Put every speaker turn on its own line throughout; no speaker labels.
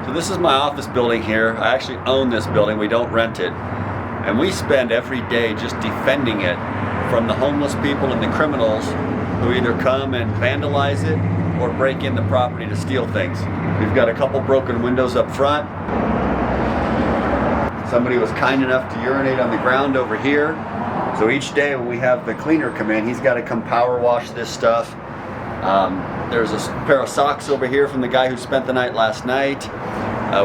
So this is my office building here. I actually own this building, we don't rent it. And we spend every day just defending it from the homeless people and the criminals who either come and vandalize it or break in the property to steal things. We've got a couple broken windows up front. Somebody was kind enough to urinate on the ground over here. So each day when we have the cleaner come in, he's got to come power wash this stuff. There's a pair of socks over here from the guy who spent the night last night.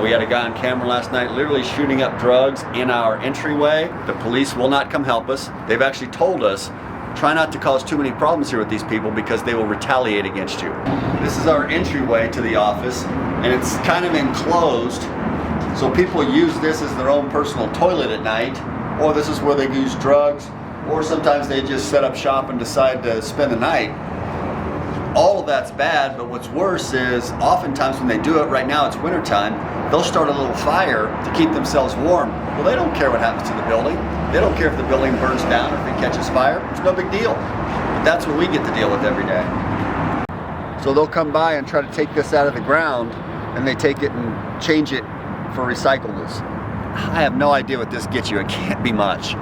We had a guy on camera last night literally shooting up drugs in our entryway. The police will not come help us. They've actually told us, try not to cause too many problems here with these people because they will retaliate against you. This is our entryway to the office, and it's kind of enclosed. So people use this as their own personal toilet at night, or this is where they use drugs, or sometimes they just set up shop and decide to spend the night. All of that's bad, but what's worse is oftentimes when they do it, right now it's wintertime, they'll start a little fire to keep themselves warm. Well, they don't care what happens to the building. They don't care if the building burns down or if it catches fire. It's no big deal. But that's what we get to deal with every day. So they'll come by and try to take this out of the ground, and they take it and change it for recyclables. I have no idea what this gets you. It can't be much.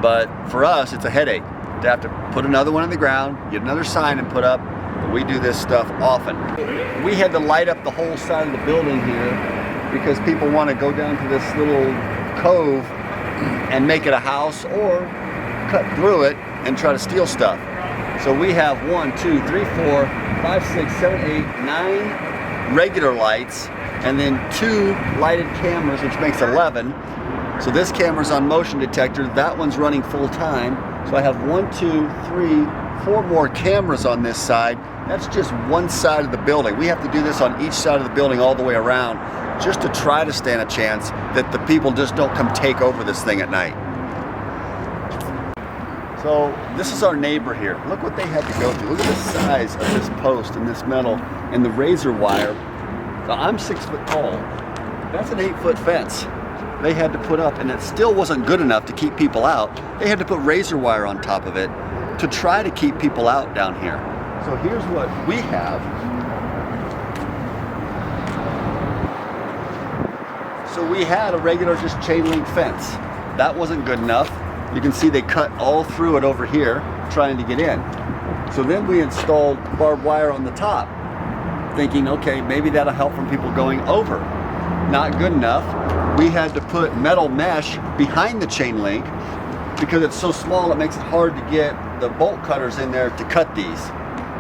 But for us, it's a headache to have to put another one in the ground, get another sign and put up. We do this stuff often. We had to light up the whole side of the building here because people want to go down to this little cove and make it a house or cut through it and try to steal stuff. So we have 1, 2, 3, 4, 5, 6, 7, 8, 9 regular lights and then 2 lighted cameras, which makes 11. So this camera's on motion detector, that one's running full time. So I have 1, 2, 3, 4 more cameras on this side. That's just one side of the building. We have to do this on each side of the building all the way around just to try to stand a chance that the people just don't come take over this thing at night. So this is our neighbor here. Look what they had to go through. Look at the size of this post and this metal and the razor wire. So I'm 6 foot tall. That's an 8-foot fence they had to put up, and it still wasn't good enough to keep people out. They had to put razor wire on top of it to try to keep people out down here. So here's what we have. So we had a regular just chain link fence. That wasn't good enough. You can see they cut all through it over here trying to get in. So then we installed barbed wire on the top, thinking, okay, maybe that'll help from people going over. Not good enough. We had to put metal mesh behind the chain link because it's so small it makes it hard to get the bolt cutters in there to cut these.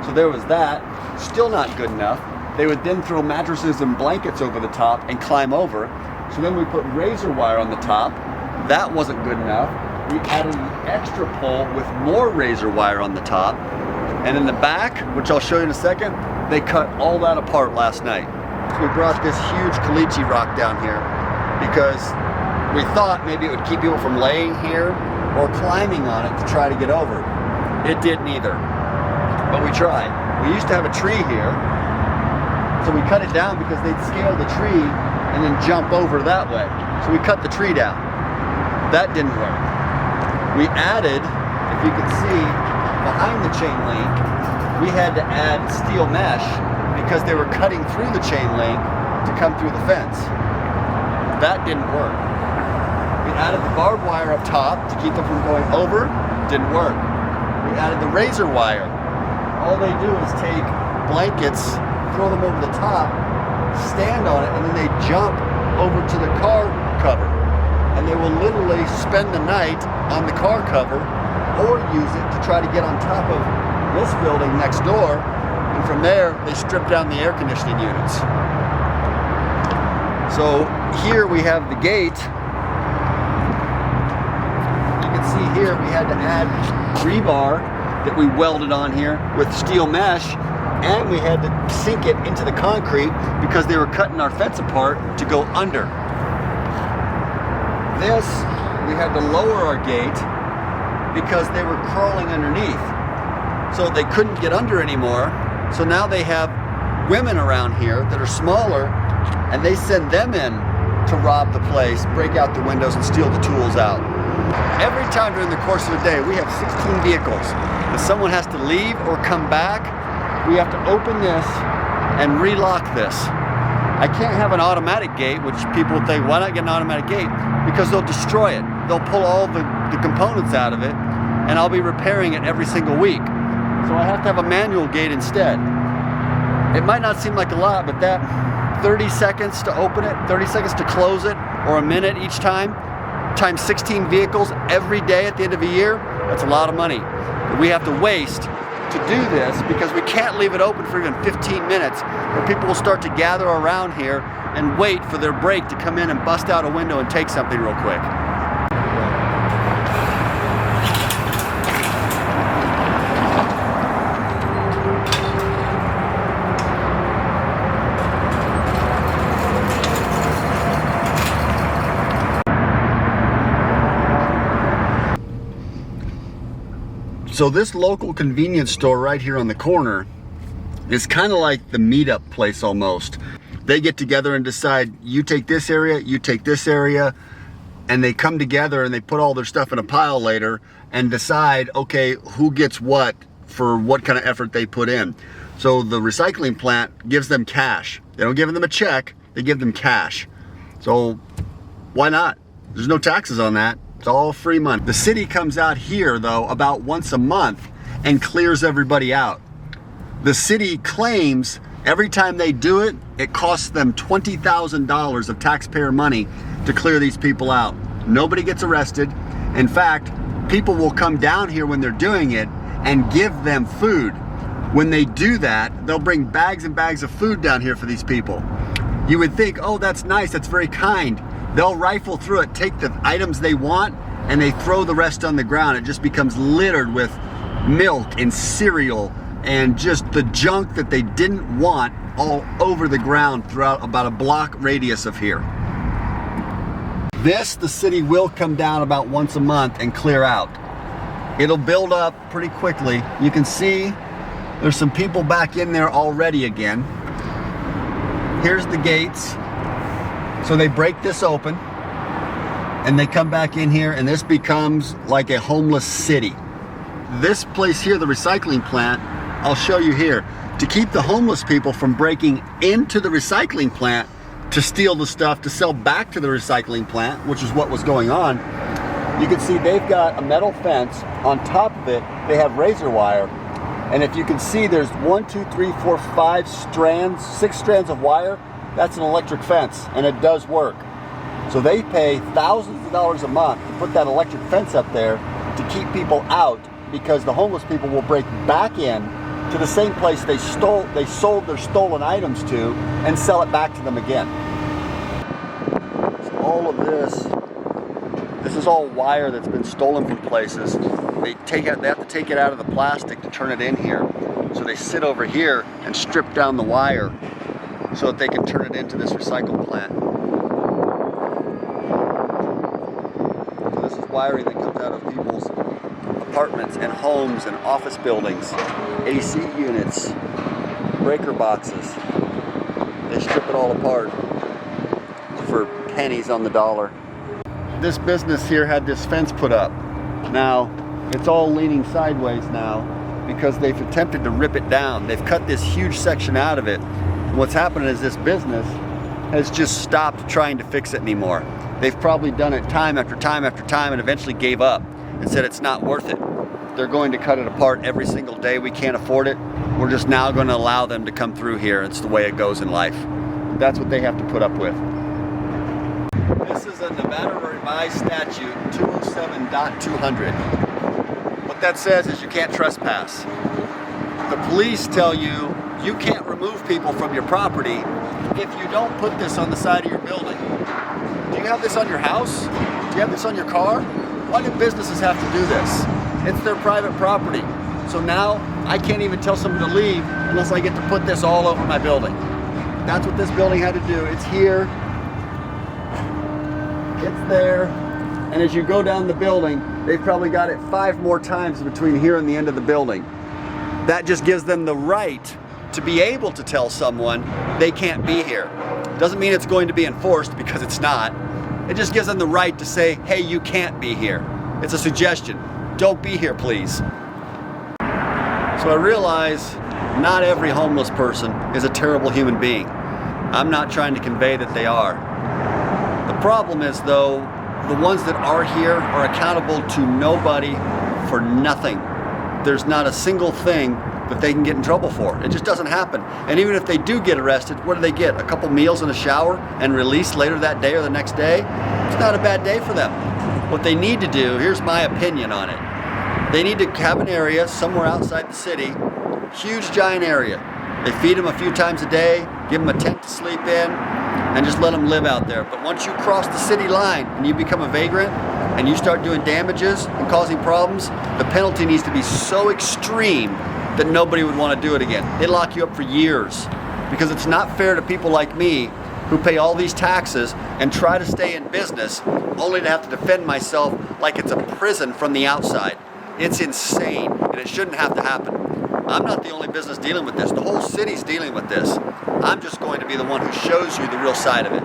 So there was that. Still not good enough. They would then throw mattresses and blankets over the top and climb over. So then we put razor wire on the top. That wasn't good enough. We added an extra pole with more razor wire on the top. And in the back, which I'll show you in a second, they cut all that apart last night. So we brought this huge caliche rock down here because we thought maybe it would keep people from laying here or climbing on it to try to get over. It didn't either, but we tried. We used to have a tree here, so we cut it down because they'd scale the tree and then jump over that way. So we cut the tree down. That didn't work. We added, if you can see, behind the chain link, we had to add steel mesh because they were cutting through the chain link to come through the fence. That didn't work. We added the barbed wire up top to keep them from going over. Didn't work. We added the razor wire. All they do is take blankets, throw them over the top, stand on it, and then they jump over to the car cover. And they will literally spend the night on the car cover or use it to try to get on top of this building next door. And from there, they strip down the air conditioning units. So here we have the gate. You can see here we had to add rebar that we welded on here with steel mesh, and we had to sink it into the concrete because they were cutting our fence apart to go under. This, we had to lower our gate because they were crawling underneath. So they couldn't get under anymore. So now they have women around here that are smaller, and they send them in to rob the place, break out the windows, and steal the tools out. Every time during the course of the day, we have 16 vehicles. If someone has to leave or come back, we have to open this and relock this. I can't have an automatic gate, which people would think, why not get an automatic gate? Because they'll destroy it. They'll pull all the components out of it, and I'll be repairing it every single week. So I have to have a manual gate instead. It might not seem like a lot, but that 30 seconds to open it, 30 seconds to close it, or a minute each time, times 16 vehicles every day at the end of a year, that's a lot of money that we have to waste to do this, because we can't leave it open for even 15 minutes, or people will start to gather around here and wait for their break to come in and bust out a window and take something real quick. So this local convenience store right here on the corner is kind of like the meetup place almost. They get together and decide, you take this area, you take this area, and they come together and they put all their stuff in a pile later and decide, okay, who gets what for what kind of effort they put in. So the recycling plant gives them cash. They don't give them a check, they give them cash. So why not? There's no taxes on that. It's all free money. The city comes out here though about once a month and clears everybody out. The city claims every time they do it, it costs them $20,000 of taxpayer money to clear these people out. Nobody gets arrested. In fact, people will come down here when they're doing it and give them food. When they do that, they'll bring bags and bags of food down here for these people. You would think, oh, that's nice, that's very kind. They'll rifle through it, take the items they want, and they throw the rest on the ground. It just becomes littered with milk and cereal and just the junk that they didn't want all over the ground throughout about a block radius of here. This, the city will come down about once a month and clear out. It'll build up pretty quickly. You can see there's some people back in there already again. Here's the gates. So they break this open and they come back in here, and this becomes like a homeless city. This place here, the recycling plant, I'll show you here. To keep the homeless people from breaking into the recycling plant to steal the stuff to sell back to the recycling plant, which is what was going on, you can see they've got a metal fence. On top of it, they have razor wire. And if you can see, there's 6 strands of wire. That's an electric fence, and it does work. So they pay thousands of dollars a month to put that electric fence up there to keep people out, because the homeless people will break back in to the same place they sold their stolen items to and sell it back to them again. So all of this is all wire that's been stolen from places. They have to take it out of the plastic to turn it in here. So they sit over here and strip down the wire so that they can turn it into this recycle plant. So this is wiring that comes out of people's apartments and homes and office buildings, AC units, breaker boxes. They strip it all apart for pennies on the dollar. This business here had this fence put up. Now, it's all leaning sideways now because they've attempted to rip it down. They've cut this huge section out of it. And what's happened is this business has just stopped trying to fix it anymore. They've probably done it time after time after time and eventually gave up and said it's not worth it. They're going to cut it apart every single day. We can't afford it. We're just now going to allow them to come through here. It's the way it goes in life. That's what they have to put up with. This is a Nevada revised statute 207.200. What that says is you can't trespass. The police tell you you can't remove people from your property if you don't put this on the side of your building. Do you have this on your house? Do you have this on your car? Why do businesses have to do this? It's their private property. So now I can't even tell someone to leave unless I get to put this all over my building. That's what this building had to do. It's here, it's there, and as you go down the building, they've probably got it 5 more times between here and the end of the building. That just gives them the right to be able to tell someone they can't be here. Doesn't mean it's going to be enforced, because it's not. It just gives them the right to say, hey, you can't be here. It's a suggestion. Don't be here, please. So I realize not every homeless person is a terrible human being. I'm not trying to convey that they are. The problem is, though, the ones that are here are accountable to nobody for nothing. There's not a single thing that they can get in trouble for. It just doesn't happen. And even if they do get arrested, what do they get? A couple meals and a shower and released later that day or the next day? It's not a bad day for them. What they need to do, here's my opinion on it. They need to have an area somewhere outside the city, huge giant area. They feed them a few times a day, give them a tent to sleep in, and just let them live out there. But once you cross the city line and you become a vagrant and you start doing damages and causing problems, the penalty needs to be so extreme that nobody would want to do it again. They'd lock you up for years, because it's not fair to people like me who pay all these taxes and try to stay in business only to have to defend myself like it's a prison from the outside. It's insane, and it shouldn't have to happen. I'm not the only business dealing with this. The whole city's dealing with this. I'm just going to be the one who shows you the real side of it.